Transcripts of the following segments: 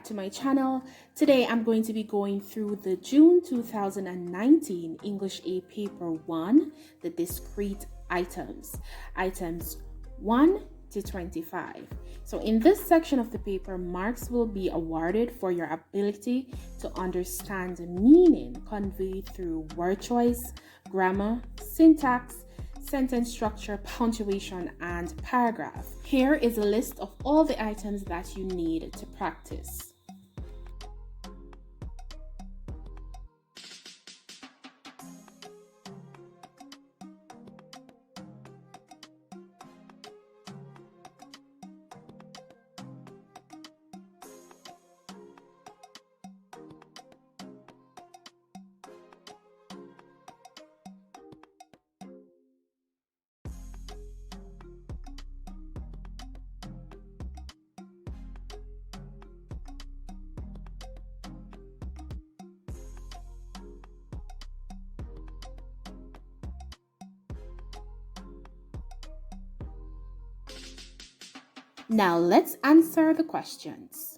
back to my channel. Today I'm going to be going through the June 2019 English A Paper 1, the discrete items 1 to 25. So in this section of the paper, marks will be awarded for your ability to understand the meaning conveyed through word choice, grammar, syntax, sentence structure, punctuation, and paragraph. Here is a list of all the items that you need to practice. Now let's answer the questions.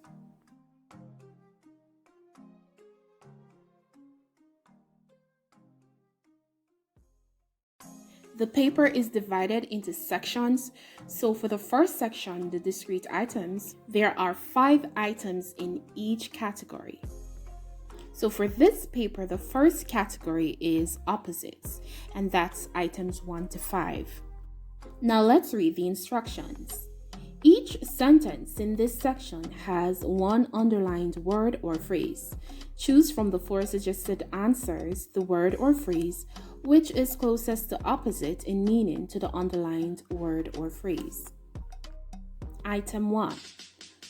The paper is divided into sections. So for the first section, the discrete items, there are 5 items in each category. So for this paper, the first category is opposites, and that's items 1 to 5. Now let's read the instructions. Each sentence in this section has one underlined word or phrase. Choose from the 4 suggested answers the word or phrase which is closest to opposite in meaning to the underlined word or phrase. Item 1.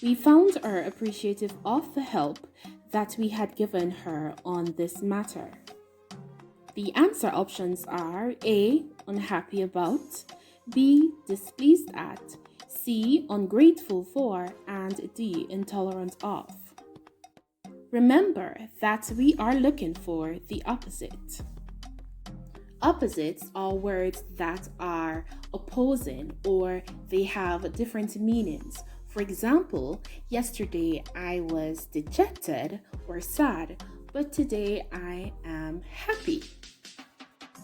We found her appreciative of the help that we had given her on this matter. The answer options are A. Unhappy about, B. Displeased at, C. Ungrateful for, and D. Intolerant of. Remember that we are looking for the opposite. Opposites are words that are opposing or they have different meanings. For example, yesterday I was dejected or sad, but today I am happy.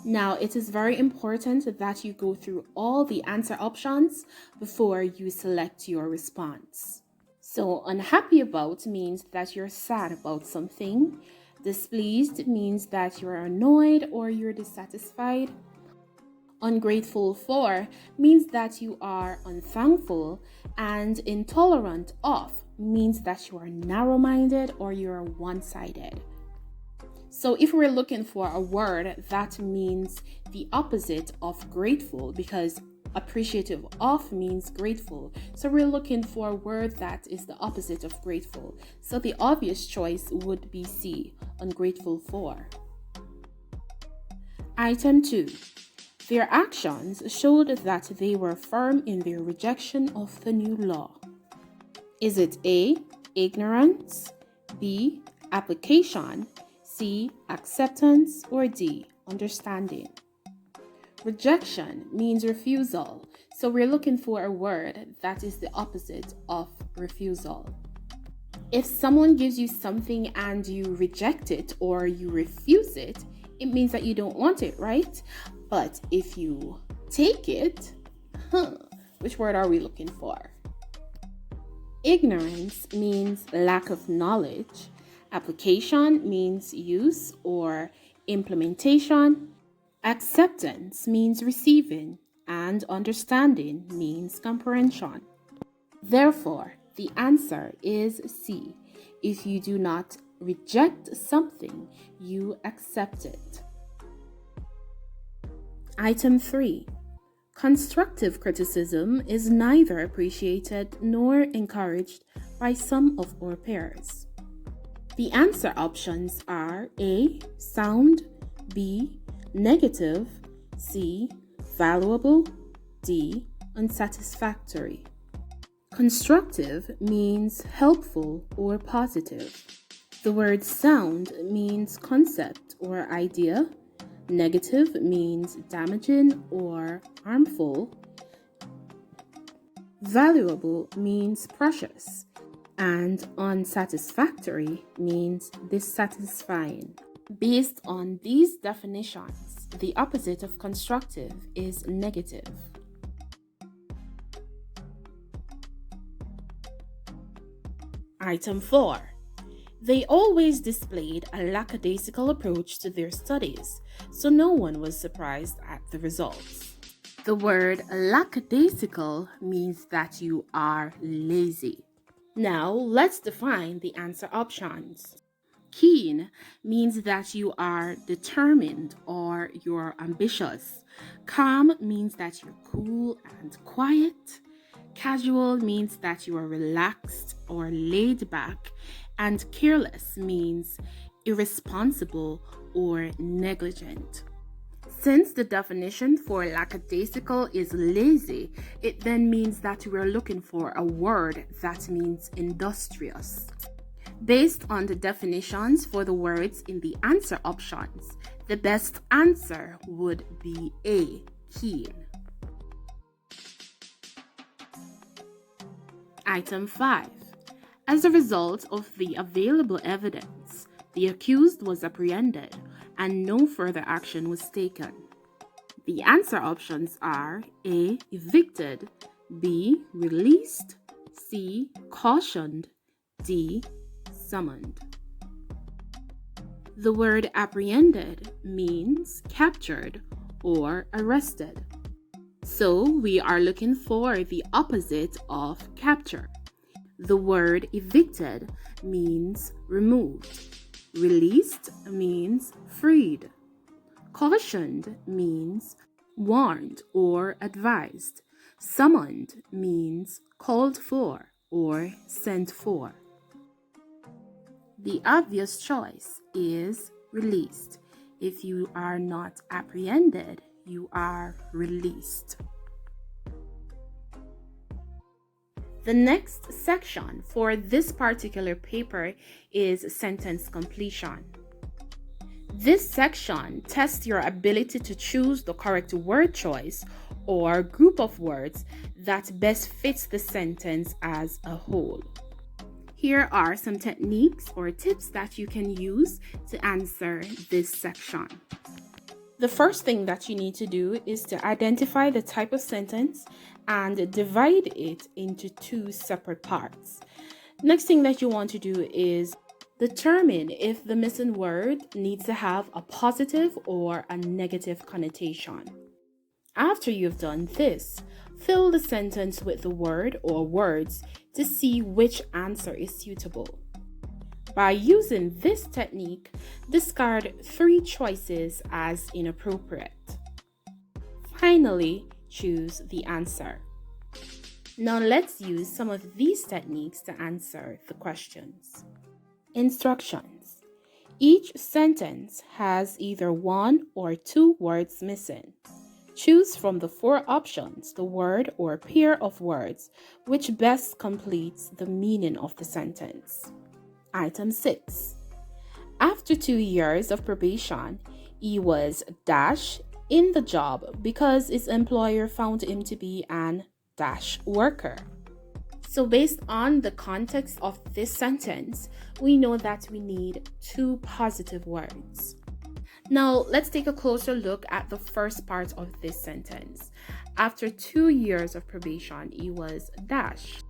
Now, it is very important that you go through all the answer options before you select your response. So, unhappy about means that you're sad about something. Displeased means that you're annoyed or you're dissatisfied. Ungrateful for means that you are unthankful. And intolerant of means that you are narrow-minded or you're one-sided. So if we're looking for a word that means the opposite of grateful, because appreciative of means grateful, so we're looking for a word that is the opposite of grateful. So the obvious choice would be C, ungrateful for. Item 2. Their actions showed that they were firm in their rejection of the new law. Is it A, ignorance, B, application, C, acceptance, or D, understanding? Rejection means refusal, so we're looking for a word that is the opposite of refusal. If someone gives you something and you reject it or you refuse it, it means that you don't want it, right? But if you take it, which word are we looking for? Ignorance means lack of knowledge. Application means use or implementation. Acceptance means receiving, and understanding means comprehension. Therefore, the answer is C. If you do not reject something, you accept it. Item 3. Constructive criticism is neither appreciated nor encouraged by some of our peers. The answer options are A, sound, B, negative, C, valuable, D, unsatisfactory. Constructive means helpful or positive. The word sound means concept or idea. Negative means damaging or harmful. Valuable means precious. And unsatisfactory means dissatisfying. Based on these definitions, the opposite of constructive is negative. Item 4. They always displayed a lackadaisical approach to their studies, so no one was surprised at the results. The word lackadaisical means that you are lazy. Now, let's define the answer options. Keen means that you are determined or you're ambitious. Calm means that you're cool and quiet. Casual means that you are relaxed or laid back. And careless means irresponsible or negligent. Since the definition for lackadaisical is lazy, it then means that we are looking for a word that means industrious. Based on the definitions for the words in the answer options, the best answer would be A, keen. Item 5. As a result of the available evidence, the accused was apprehended and no further action was taken. The answer options are A, evicted, B, released, C, cautioned, D, summoned. The word apprehended means captured or arrested. So we are looking for the opposite of capture. The word evicted means removed. Released means freed. Cautioned means warned or advised. Summoned means called for or sent for. The obvious choice is released. If you are not apprehended, you are released. The next section for this particular paper is sentence completion. This section tests your ability to choose the correct word choice or group of words that best fits the sentence as a whole. Here are some techniques or tips that you can use to answer this section. The first thing that you need to do is to identify the type of sentence and divide it into two separate parts. Next thing that you want to do is determine if the missing word needs to have a positive or a negative connotation. After you've done this, fill the sentence with the word or words to see which answer is suitable. By using this technique, discard 3 choices as inappropriate. Finally, choose the answer. Now let's use some of these techniques to answer the questions. Instructions. Each sentence has either 1 or 2 words missing. Choose from the 4 options the word or pair of words which best completes the meaning of the sentence. Item 6. After 2 years of probation, he was dash in the job because his employer found him to be an dash worker. So based on the context of this sentence, we know that we need 2 positive words. Now, let's take a closer look at the first part of this sentence. After 2 years of probation, he was dash.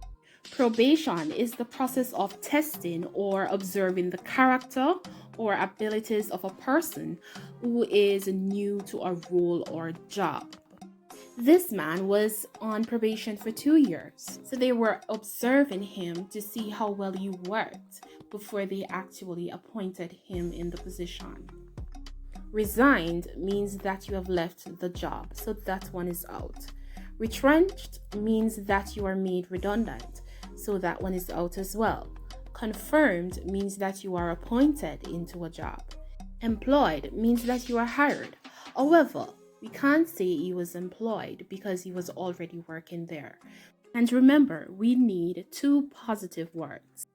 Probation is the process of testing or observing the character or abilities of a person who is new to a role or job. This man was on probation for 2 years, so they were observing him to see how well he worked before they actually appointed him in the position. Resigned means that you have left the job, so that one is out. Retrenched means that you are made redundant, so that one is out as well. Confirmed means that you are appointed into a job. Employed means that you are hired. However, we can't say he was employed because he was already working there. And remember, we need 2 positive words.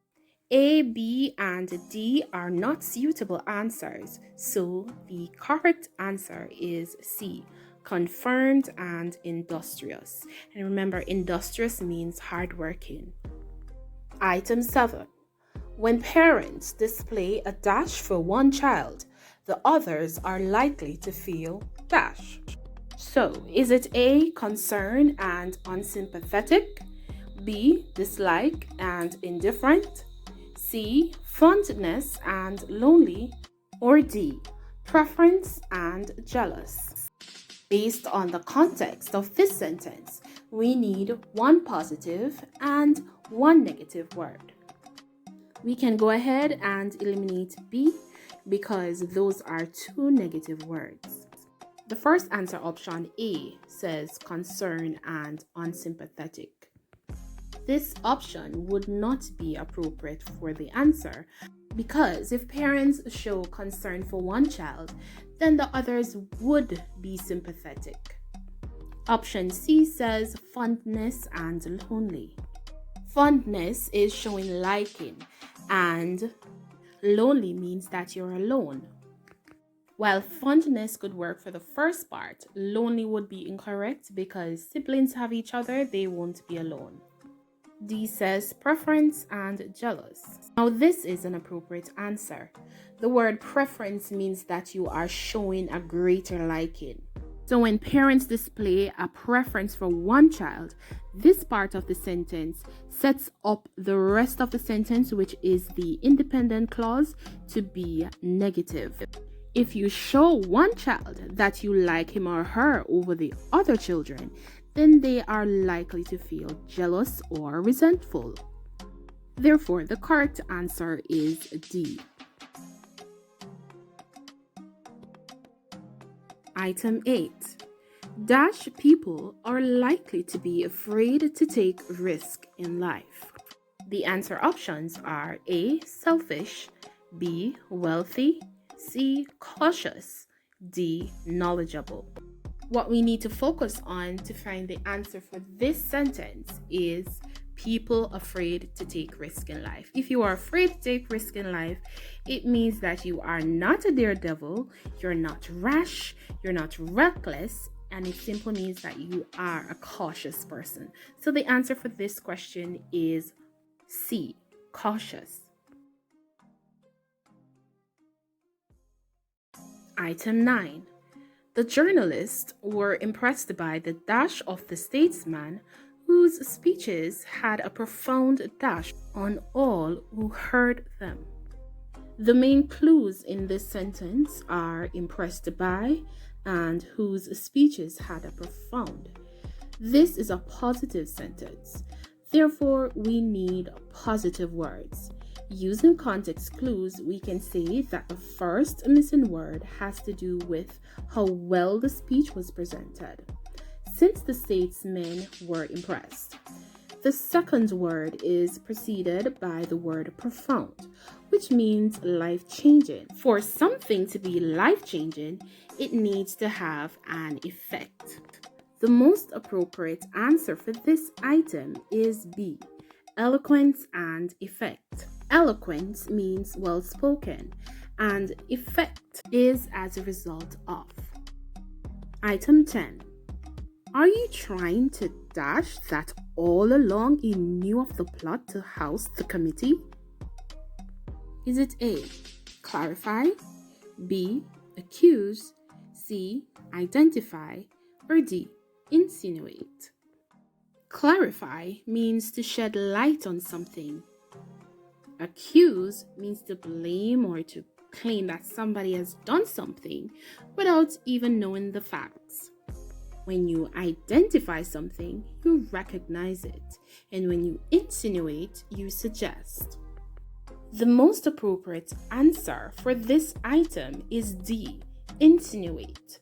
A, B, and D are not suitable answers, so the correct answer is C, confirmed and industrious. And remember, industrious means hardworking. Item 7. When parents display a dash for one child, the others are likely to feel dash. So, is it A, concern and unsympathetic? B, dislike and indifferent? C, fondness and lonely? Or D, preference and jealous? Based on the context of this sentence, we need one positive and one negative word. We can go ahead and eliminate B because those are two negative words. The first answer option A says concern and unsympathetic. This option would not be appropriate for the answer because if parents show concern for one child, then the others would be sympathetic. Option C says fondness and lonely. Fondness is showing liking, and lonely means that you're alone. While fondness could work for the first part, lonely would be incorrect because siblings have each other, they won't be alone. D says preference and jealous. Now this is an appropriate answer. The word preference means that you are showing a greater liking. So when parents display a preference for one child, this part of the sentence sets up the rest of the sentence, which is the independent clause, to be negative. If you show one child that you like him or her over the other children, then they are likely to feel jealous or resentful. Therefore, the correct answer is D. Item 8. Dash people are likely to be afraid to take risk in life. The answer options are A, selfish, B, wealthy, C, cautious, D, knowledgeable. What we need to focus on to find the answer for this sentence is people afraid to take risk in life. If you are afraid to take risk in life, it means that you are not a daredevil, you're not rash, you're not reckless, and it simply means that you are a cautious person. So the answer for this question is C, cautious. Item 9. The journalists were impressed by the dash of the statesman whose speeches had a profound dash on all who heard them. The main clues in this sentence are impressed by and whose speeches had a profound. This is a positive sentence. Therefore, we need positive words. Using context clues, we can say that the first missing word has to do with how well the speech was presented, since the statesmen were impressed. The second word is preceded by the word profound, which means life-changing. For something to be life-changing, it needs to have an effect. The most appropriate answer for this item is B, eloquence and effect. Eloquence means well-spoken, and effect is as a result of. Item 10. Are you trying to dash that all along he knew of the plot to oust the committee? Is it A, clarify, B, accuse, C, identify, or D, insinuate? Clarify means to shed light on something. Accuse means to blame or to claim that somebody has done something without even knowing the facts. When you identify something, you recognize it, and when you insinuate, you suggest. The most appropriate answer for this item is D, insinuate.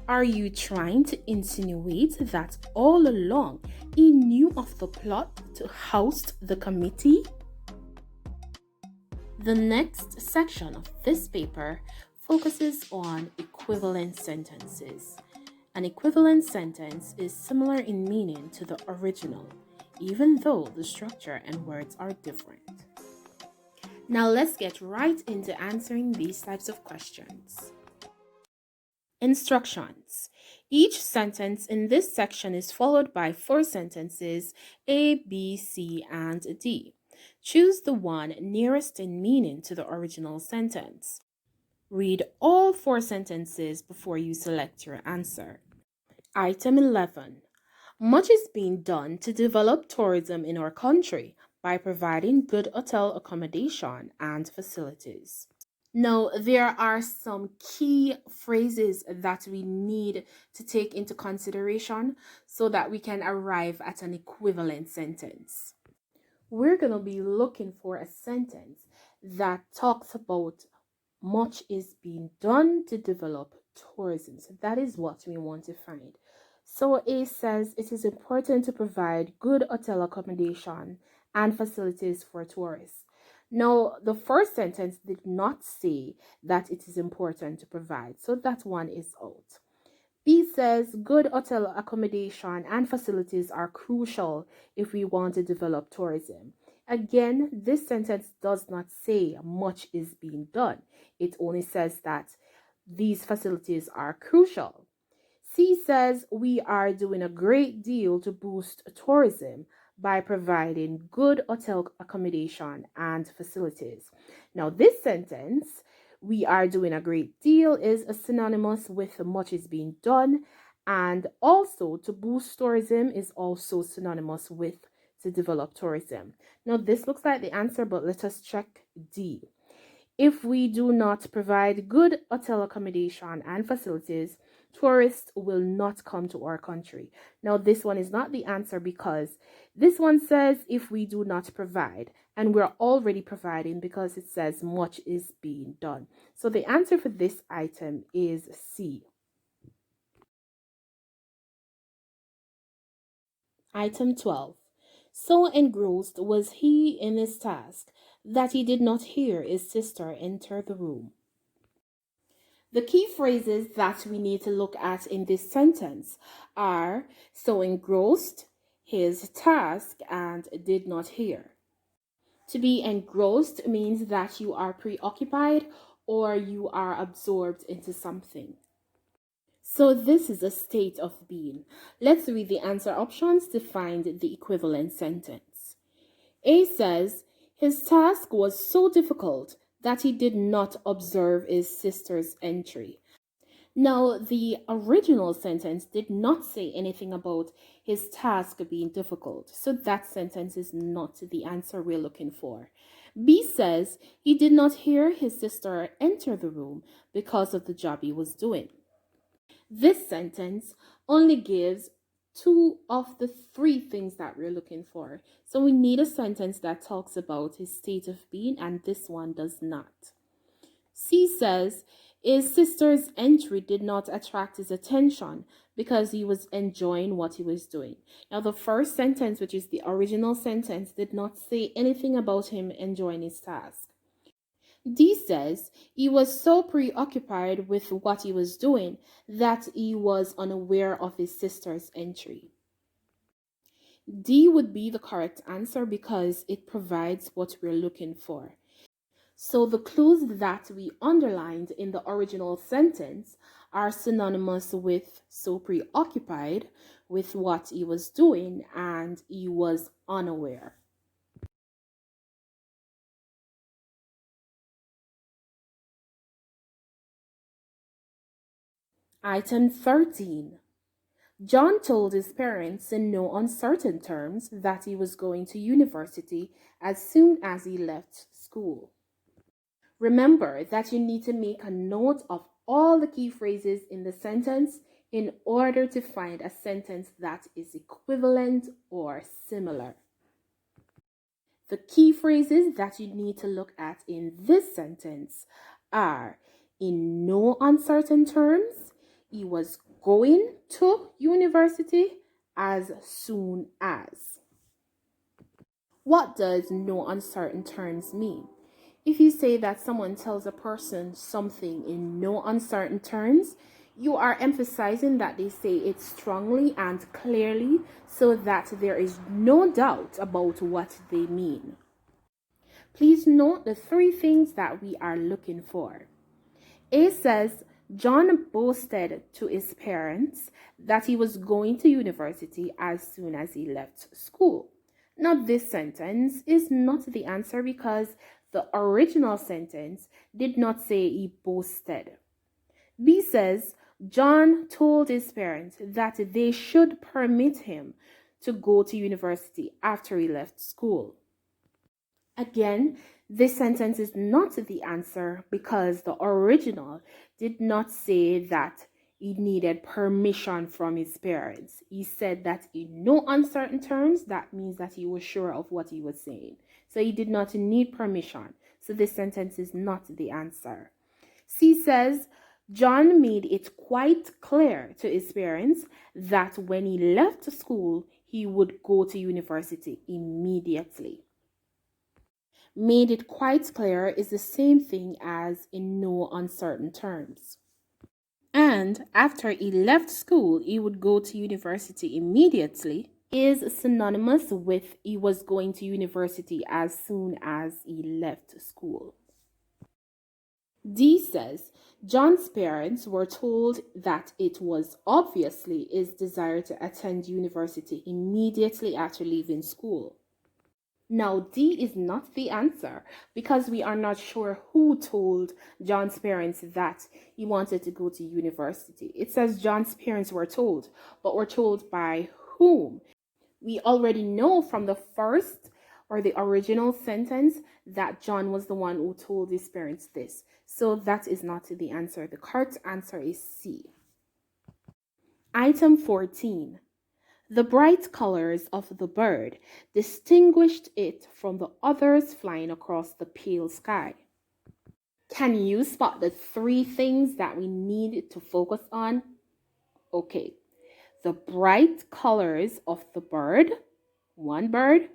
Are you trying to insinuate that all along he knew of the plot to oust the committee? The next section of this paper focuses on equivalent sentences. An equivalent sentence is similar in meaning to the original, even though the structure and words are different. Now let's get right into answering these types of questions. Instructions. Each sentence in this section is followed by 4 sentences A, B, C, and D. Choose the one nearest in meaning to the original sentence. Read all 4 sentences before you select your answer. Item 11. Much is being done to develop tourism in our country by providing good hotel accommodation and facilities. Now, there are some key phrases that we need to take into consideration so that we can arrive at an equivalent sentence. We're going to be looking for a sentence that talks about much is being done to develop tourism. So that is what we want to find. So A says it is important to provide good hotel accommodation and facilities for tourists. Now, the first sentence did not say that it is important to provide, so that one is out. B says good hotel accommodation and facilities are crucial if we want to develop tourism. Again, this sentence does not say much is being done. It only says that these facilities are crucial. C says we are doing a great deal to boost tourism by providing good hotel accommodation and facilities. Now, this sentence, we are doing a great deal, is synonymous with much is being done, and also to boost tourism is also synonymous with to develop tourism. Now, this looks like the answer, but let us check D. If we do not provide good hotel accommodation and facilities, tourists will not come to our country. Now, this one is not the answer because this one says if we do not provide, and we're already providing because it says much is being done. So the answer for this item is C. Item 12. So engrossed was he in his task that he did not hear his sister enter the room. The key phrases that we need to look at in this sentence are so engrossed, his task, and did not hear. To be engrossed means that you are preoccupied or you are absorbed into something. So this is a state of being. Let's read the answer options to find the equivalent sentence. A says, his task was so difficult that he did not observe his sister's entry. Now, the original sentence did not say anything about his task being difficult, so that sentence is not the answer we're looking for. B says he did not hear his sister enter the room because of the job he was doing. This sentence only gives 2 of the 3 things that we're looking for. So we need a sentence that talks about his state of being, and this one does not. C says his sister's entry did not attract his attention because he was enjoying what he was doing. Now, the first sentence, which is the original sentence, did not say anything about him enjoying his task. D says he was so preoccupied with what he was doing that he was unaware of his sister's entry. D would be the correct answer because it provides what we're looking for. So the clues that we underlined in the original sentence are synonymous with so preoccupied with what he was doing and he was unaware. Item 13. John told his parents in no uncertain terms that he was going to university as soon as he left school. Remember that you need to make a note of all the key phrases in the sentence in order to find a sentence that is equivalent or similar. The key phrases that you need to look at in this sentence are in no uncertain terms, he was going to university as soon as. What does no uncertain terms mean? If you say that someone tells a person something in no uncertain terms, you are emphasizing that they say it strongly and clearly so that there is no doubt about what they mean. Please note the 3 things that we are looking for. A says, John boasted to his parents that he was going to university as soon as he left school. Now, this sentence is not the answer because the original sentence did not say he boasted. B says, John told his parents that they should permit him to go to university after he left school. Again, this sentence is not the answer because the original did not say that he needed permission from his parents. He said that in no uncertain terms, that means that he was sure of what he was saying. So he did not need permission. So this sentence is not the answer. C says, John made it quite clear to his parents that when he left school, he would go to university immediately. Made it quite clear is the same thing as in no uncertain terms. And after he left school, he would go to university immediately is synonymous with he was going to university as soon as he left school. D says, John's parents were told that it was obviously his desire to attend university immediately after leaving school. Now, D is not the answer because we are not sure who told John's parents that he wanted to go to university. It says John's parents were told, but we're told by whom? We already know from the first or the original sentence that John was the one who told his parents this. So that is not the answer. The correct answer is C. Item 14. The bright colors of the bird distinguished it from the others flying across the pale sky. Can you spot the three things that we need to focus on? Okay. The bright colors of the bird, one bird,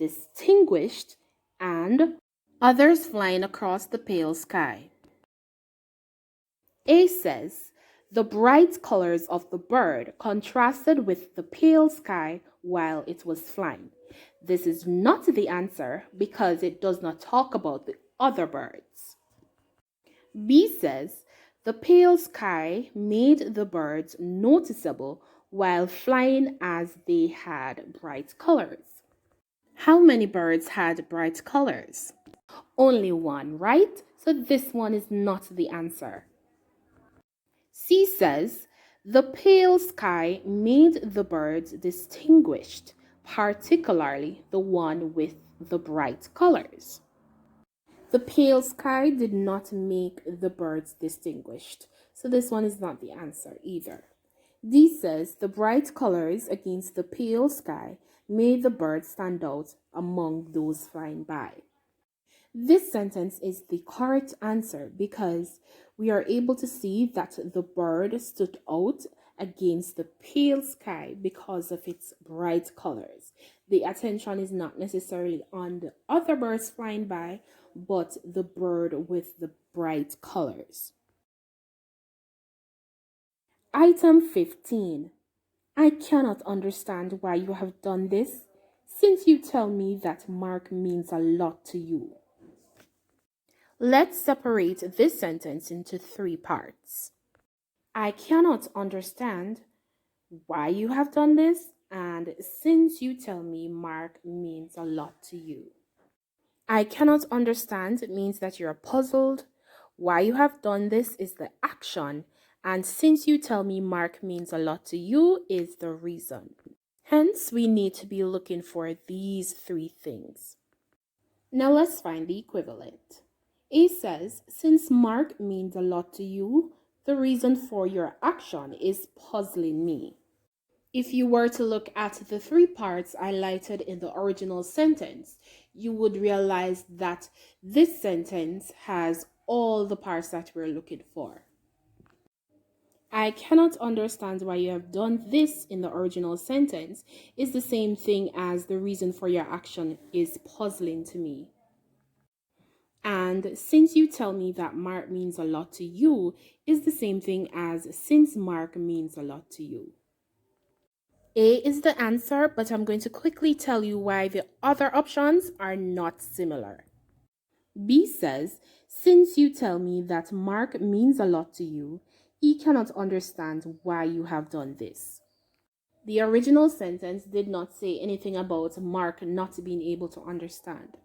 distinguished, and others flying across the pale sky. A says, the bright colors of the bird contrasted with the pale sky while it was flying. This is not the answer because it does not talk about the other birds. B says, the pale sky made the birds noticeable while flying as they had bright colors. How many birds had bright colors? Only one, right? So this one is not the answer. C says, the pale sky made the birds distinguished, particularly the one with the bright colors. The pale sky did not make the birds distinguished, so this one is not the answer either. D says, the bright colors against the pale sky made the birds stand out among those flying by. This sentence is the correct answer because we are able to see that the bird stood out against the pale sky because of its bright colors. The attention is not necessarily on the other birds flying by, but the bird with the bright colors. Item 15. I cannot understand why you have done this, since you tell me that Mark means a lot to you. Let's separate this sentence into three parts. I cannot understand why you have done this, and since you tell me Mark means a lot to you. I cannot understand means that you're puzzled. Why you have done this is the action, and since you tell me Mark means a lot to you is the reason. Hence, we need to be looking for these three things. Now let's find the equivalent. A says, since Mark means a lot to you, the reason for your action is puzzling me. If you were to look at the three parts highlighted in the original sentence, you would realize that this sentence has all the parts that we're looking for. I cannot understand why you have done this in the original sentence is the same thing as the reason for your action is puzzling to me. And since you tell me that Mark means a lot to you is the same thing as since Mark means a lot to you. A is the answer, but I'm going to quickly tell you why the other options are not similar. B says, since you tell me that Mark means a lot to you, he cannot understand why you have done this. The original sentence did not say anything about Mark not being able to understand.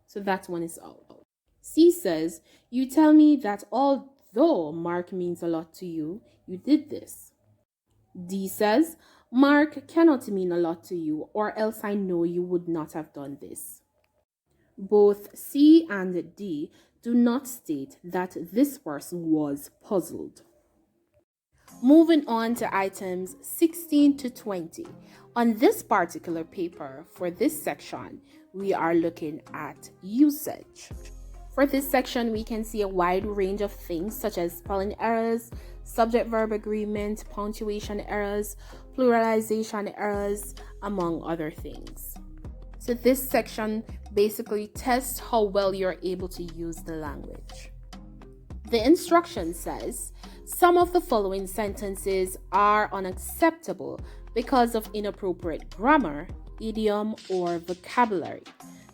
So that one is out. C says, you tell me that although Mark means a lot to you, you did this. D says, Mark cannot mean a lot to you, or else I know you would not have done this. Both C and D do not state that this person was puzzled. Moving on to items 16 to 20. On this particular paper, for this section, we are looking at usage. For this section, we can see a wide range of things such as spelling errors, subject-verb agreement, punctuation errors, pluralization errors, among other things. So this section basically tests how well you're able to use the language. The instruction says, some of the following sentences are unacceptable because of inappropriate grammar, idiom, or vocabulary.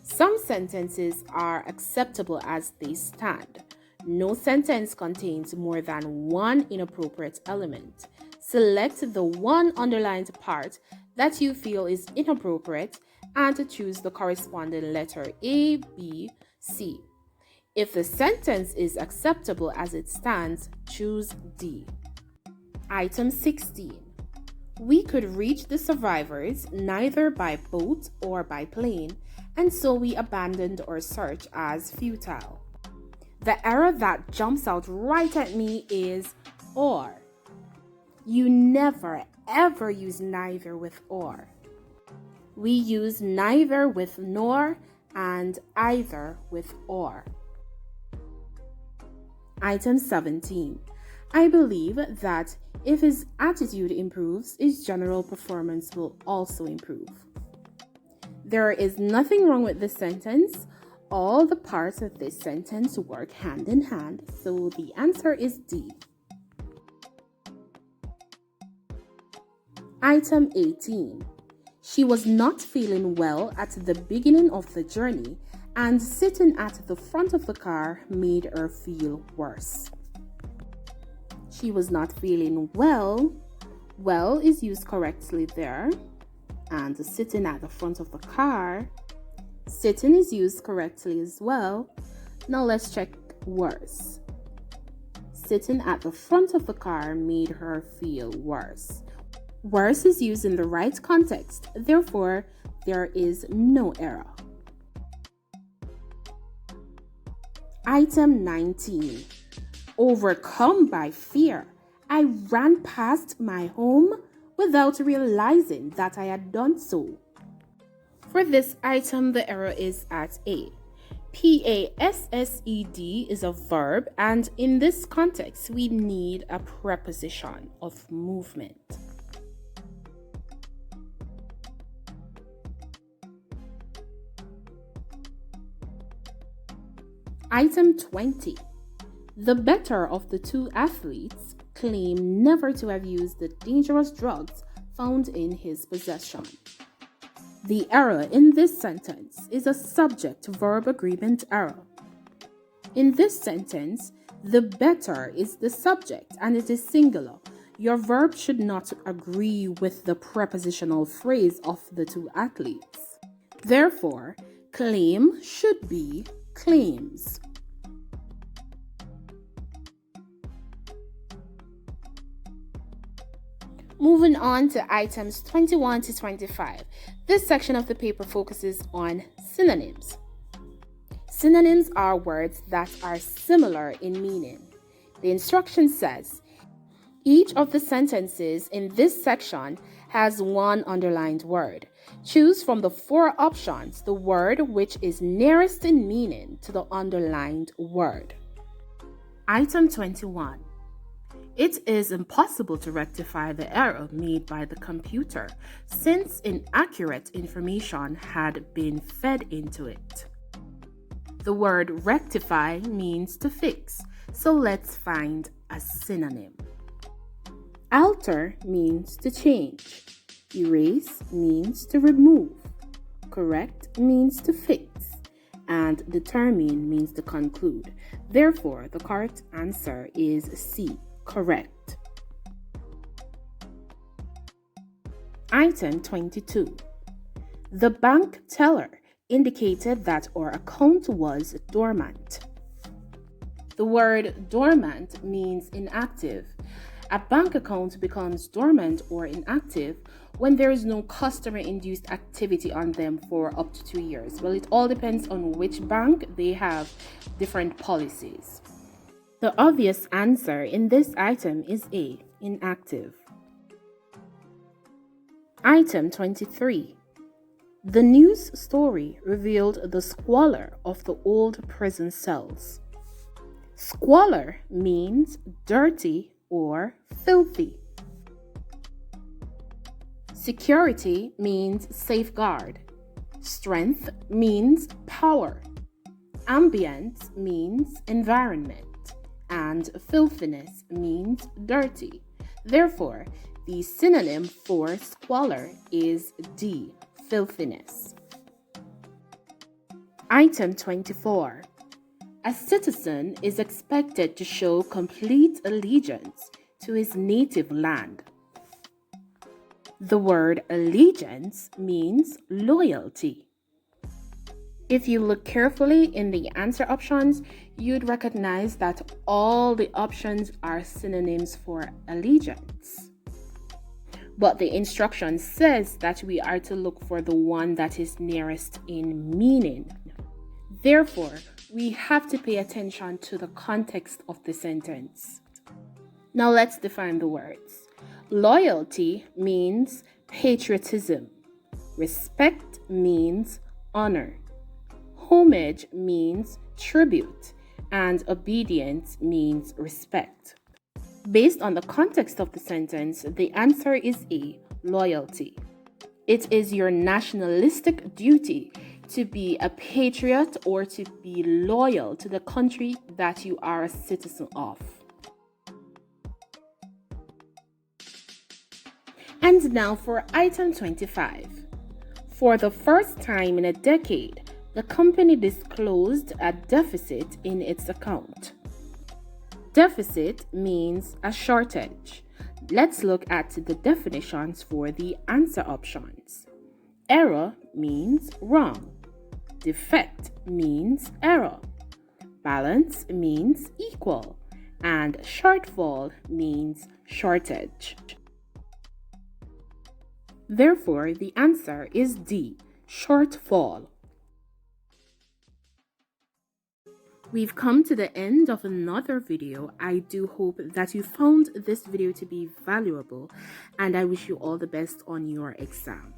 Some sentences are acceptable as they stand. No sentence contains more than one inappropriate element. Select the one underlined part that you feel is inappropriate and choose the corresponding letter A, B, C. If the sentence is acceptable as it stands, choose D. Item 16. We could reach the survivors neither by boat or by plane, and so we abandoned our search as futile. The error that jumps out right at me is or. You never ever use neither with or. We use neither with nor and either with or. Item 17. I believe that if his attitude improves, his general performance will also improve. There is nothing wrong with this sentence. All the parts of this sentence work hand in hand, so the answer is D. Item 18. She was not feeling well at the beginning of the journey, and sitting at the front of the car made her feel worse. She was not feeling well. Well is used correctly there. And sitting at the front of the car. Sitting is used correctly as well. Now let's check worse. Sitting at the front of the car made her feel worse. Worse is used in the right context. Therefore, there is no error. Item 19. Overcome by fear, I ran past my home without realizing that I had done so. For this item, the error is at A. P-A-S-S-E-D is a verb, and in this context, we need a preposition of movement. Item 20. The better of the two athletes claim never to have used the dangerous drugs found in his possession. The error in this sentence is a subject-verb agreement error. In this sentence, the better is the subject and it is singular. Your verb should not agree with the prepositional phrase of the two athletes. Therefore, claim should be claims. Moving on to items 21 to 25. This section of the paper focuses on synonyms. Synonyms are words that are similar in meaning. The instruction says, each of the sentences in this section has one underlined word. Choose from the four options the word which is nearest in meaning to the underlined word. Item 21. It is impossible to rectify the error made by the computer since inaccurate information had been fed into it. The word rectify means to fix, so let's find a synonym. Alter means to change. Erase means to remove. Correct means to fix. And determine means to conclude. Therefore, the correct answer is C. Correct. Item 22. The bank teller indicated that our account was dormant. The word dormant means inactive. A bank account becomes dormant or inactive when there is no customer-induced activity on them for up to 2 years. Well, it all depends on which bank. They have different policies. The obvious answer in this item is A, inactive. Item 23. The news story revealed the squalor of the old prison cells. Squalor means dirty or filthy. Security means safeguard. Strength means power. Ambience means environment. And filthiness means dirty. Therefore, the synonym for squalor is D, filthiness. Item 24. A citizen is expected to show complete allegiance to his native land. The word allegiance means loyalty. If you look carefully in the answer options, you'd recognize that all the options are synonyms for allegiance. But the instruction says that we are to look for the one that is nearest in meaning. Therefore, we have to pay attention to the context of the sentence. Now let's define the words. Loyalty means patriotism. Respect means honor. Homage means tribute. And obedience means respect. Based on the context of the sentence, the answer is A, loyalty. It is your nationalistic duty to be a patriot or to be loyal to the country that you are a citizen of. And now for item 25. For the first time in a decade, the company disclosed a deficit in its account. Deficit means a shortage. Let's look at the definitions for the answer options. Error means wrong. Defect means error. Balance means equal. And shortfall means shortage. Therefore, the answer is D, shortfall. We've come to the end of another video. I do hope that you found this video to be valuable, and I wish you all the best on your exam.